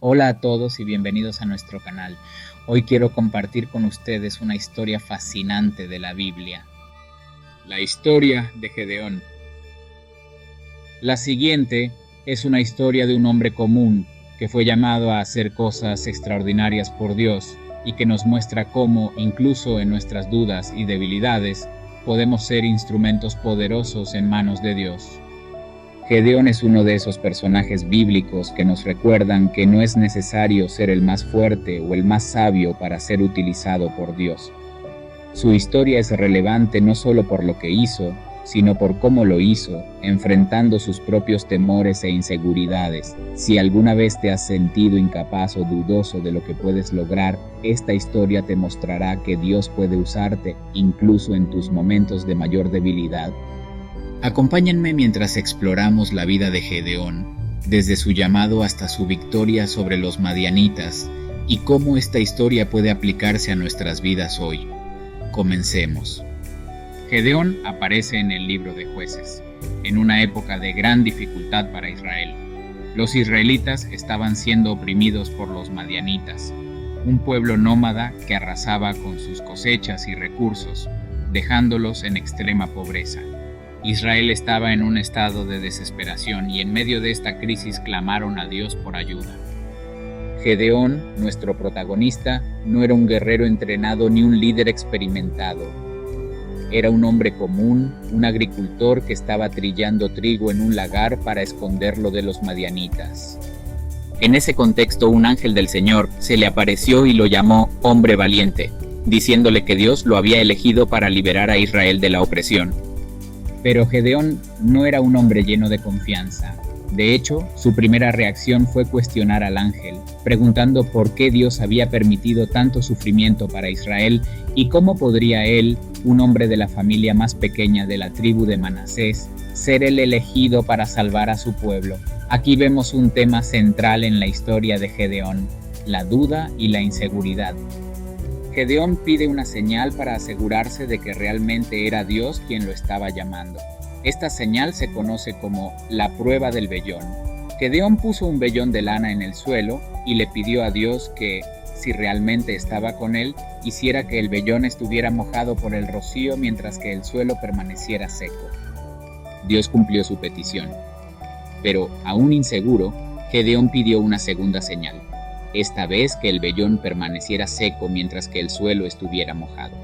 Hola a todos y bienvenidos a nuestro canal. Hoy quiero compartir con ustedes una historia fascinante de la Biblia. La historia de Gedeón. La siguiente es una historia de un hombre común que fue llamado a hacer cosas extraordinarias por Dios y que nos muestra cómo, incluso en nuestras dudas y debilidades, podemos ser instrumentos poderosos en manos de Dios. Gedeón es uno de esos personajes bíblicos que nos recuerdan que no es necesario ser el más fuerte o el más sabio para ser utilizado por Dios. Su historia es relevante no solo por lo que hizo, sino por cómo lo hizo, enfrentando sus propios temores e inseguridades. Si alguna vez te has sentido incapaz o dudoso de lo que puedes lograr, esta historia te mostrará que Dios puede usarte incluso en tus momentos de mayor debilidad. Acompáñenme mientras exploramos la vida de Gedeón, desde su llamado hasta su victoria sobre los madianitas, y cómo esta historia puede aplicarse a nuestras vidas hoy. Comencemos. Gedeón aparece en el libro de Jueces, en una época de gran dificultad para Israel. Los israelitas estaban siendo oprimidos por los madianitas, un pueblo nómada que arrasaba con sus cosechas y recursos, dejándolos en extrema pobreza. Israel estaba en un estado de desesperación y en medio de esta crisis clamaron a Dios por ayuda. Gedeón, nuestro protagonista, no era un guerrero entrenado ni un líder experimentado. Era un hombre común, un agricultor que estaba trillando trigo en un lagar para esconderlo de los madianitas. En ese contexto, un ángel del Señor se le apareció y lo llamó hombre valiente, diciéndole que Dios lo había elegido para liberar a Israel de la opresión. Pero Gedeón no era un hombre lleno de confianza. De hecho, su primera reacción fue cuestionar al ángel, preguntando por qué Dios había permitido tanto sufrimiento para Israel y cómo podría él, un hombre de la familia más pequeña de la tribu de Manasés, ser el elegido para salvar a su pueblo. Aquí vemos un tema central en la historia de Gedeón, la duda y la inseguridad. Gedeón pide una señal para asegurarse de que realmente era Dios quien lo estaba llamando. Esta señal se conoce como la prueba del vellón. Gedeón puso un vellón de lana en el suelo y le pidió a Dios que, si realmente estaba con él, hiciera que el vellón estuviera mojado por el rocío mientras que el suelo permaneciera seco. Dios cumplió su petición. Pero, aún inseguro, Gedeón pidió una segunda señal. Esta vez que el vellón permaneciera seco mientras que el suelo estuviera mojado.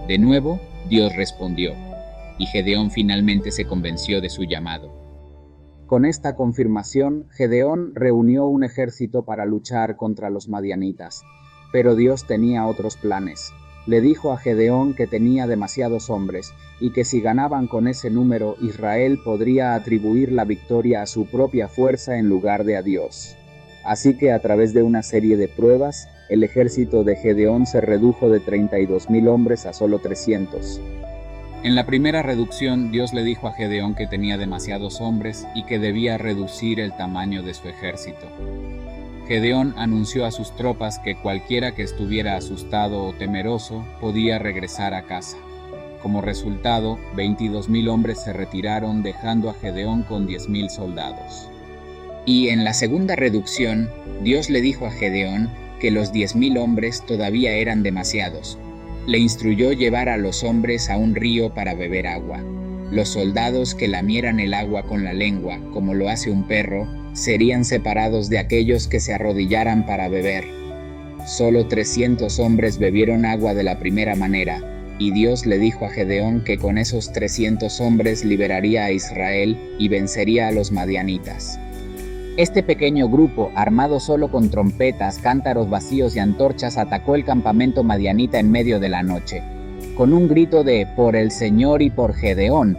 De nuevo, Dios respondió, y Gedeón finalmente se convenció de su llamado. Con esta confirmación, Gedeón reunió un ejército para luchar contra los madianitas, pero Dios tenía otros planes. Le dijo a Gedeón que tenía demasiados hombres y que si ganaban con ese número, Israel podría atribuir la victoria a su propia fuerza en lugar de a Dios. Así que a través de una serie de pruebas, el ejército de Gedeón se redujo de 32,000 hombres a solo 300. En la primera reducción, Dios le dijo a Gedeón que tenía demasiados hombres y que debía reducir el tamaño de su ejército. Gedeón anunció a sus tropas que cualquiera que estuviera asustado o temeroso podía regresar a casa. Como resultado, 22,000 hombres se retiraron dejando a Gedeón con 10,000 soldados. Y en la segunda reducción, Dios le dijo a Gedeón que los 10,000 hombres todavía eran demasiados. Le instruyó llevar a los hombres a un río para beber agua. Los soldados que lamieran el agua con la lengua, como lo hace un perro, serían separados de aquellos que se arrodillaran para beber. Solo 300 hombres bebieron agua de la primera manera, y Dios le dijo a Gedeón que con esos 300 hombres liberaría a Israel y vencería a los madianitas. Este pequeño grupo, armado solo con trompetas, cántaros vacíos y antorchas, atacó el campamento madianita en medio de la noche. Con un grito de «por el Señor y por Gedeón»,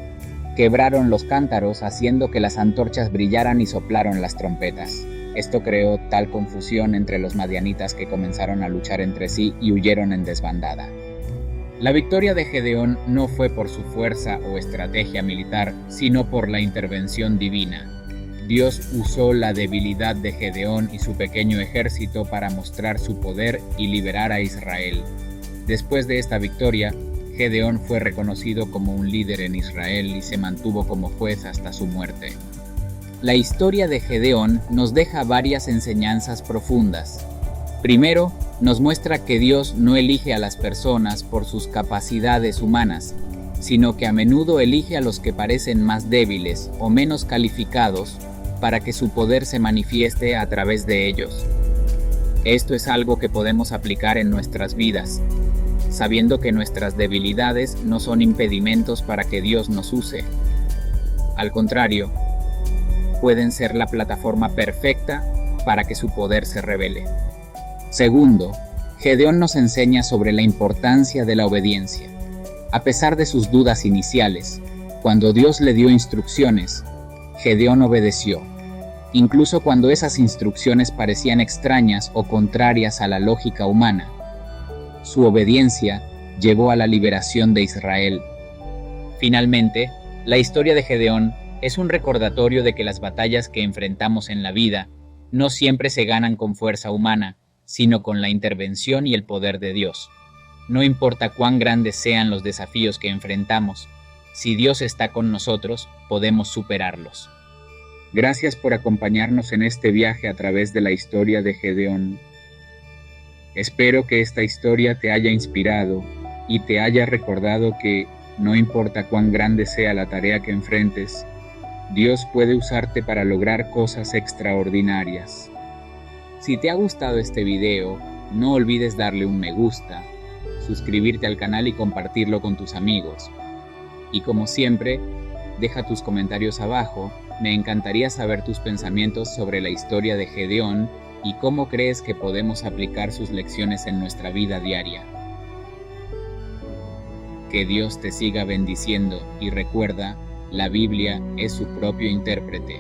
quebraron los cántaros, haciendo que las antorchas brillaran y soplaron las trompetas. Esto creó tal confusión entre los madianitas que comenzaron a luchar entre sí y huyeron en desbandada. La victoria de Gedeón no fue por su fuerza o estrategia militar, sino por la intervención divina. Dios usó la debilidad de Gedeón y su pequeño ejército para mostrar su poder y liberar a Israel. Después de esta victoria, Gedeón fue reconocido como un líder en Israel y se mantuvo como juez hasta su muerte. La historia de Gedeón nos deja varias enseñanzas profundas. Primero, nos muestra que Dios no elige a las personas por sus capacidades humanas, sino que a menudo elige a los que parecen más débiles o menos calificados para que su poder se manifieste a través de ellos. Esto es algo que podemos aplicar en nuestras vidas, sabiendo que nuestras debilidades no son impedimentos para que Dios nos use. Al contrario, pueden ser la plataforma perfecta para que su poder se revele. Segundo, Gedeón nos enseña sobre la importancia de la obediencia. A pesar de sus dudas iniciales, cuando Dios le dio instrucciones, Gedeón obedeció, incluso cuando esas instrucciones parecían extrañas o contrarias a la lógica humana. Su obediencia llevó a la liberación de Israel. Finalmente, la historia de Gedeón es un recordatorio de que las batallas que enfrentamos en la vida no siempre se ganan con fuerza humana, sino con la intervención y el poder de Dios. No importa cuán grandes sean los desafíos que enfrentamos, si Dios está con nosotros, podemos superarlos. Gracias por acompañarnos en este viaje a través de la historia de Gedeón. Espero que esta historia te haya inspirado y te haya recordado que, no importa cuán grande sea la tarea que enfrentes, Dios puede usarte para lograr cosas extraordinarias. Si te ha gustado este video, no olvides darle un me gusta, suscribirte al canal y compartirlo con tus amigos. Y como siempre, deja tus comentarios abajo, me encantaría saber tus pensamientos sobre la historia de Gedeón y cómo crees que podemos aplicar sus lecciones en nuestra vida diaria. Que Dios te siga bendiciendo y recuerda, la Biblia es su propio intérprete.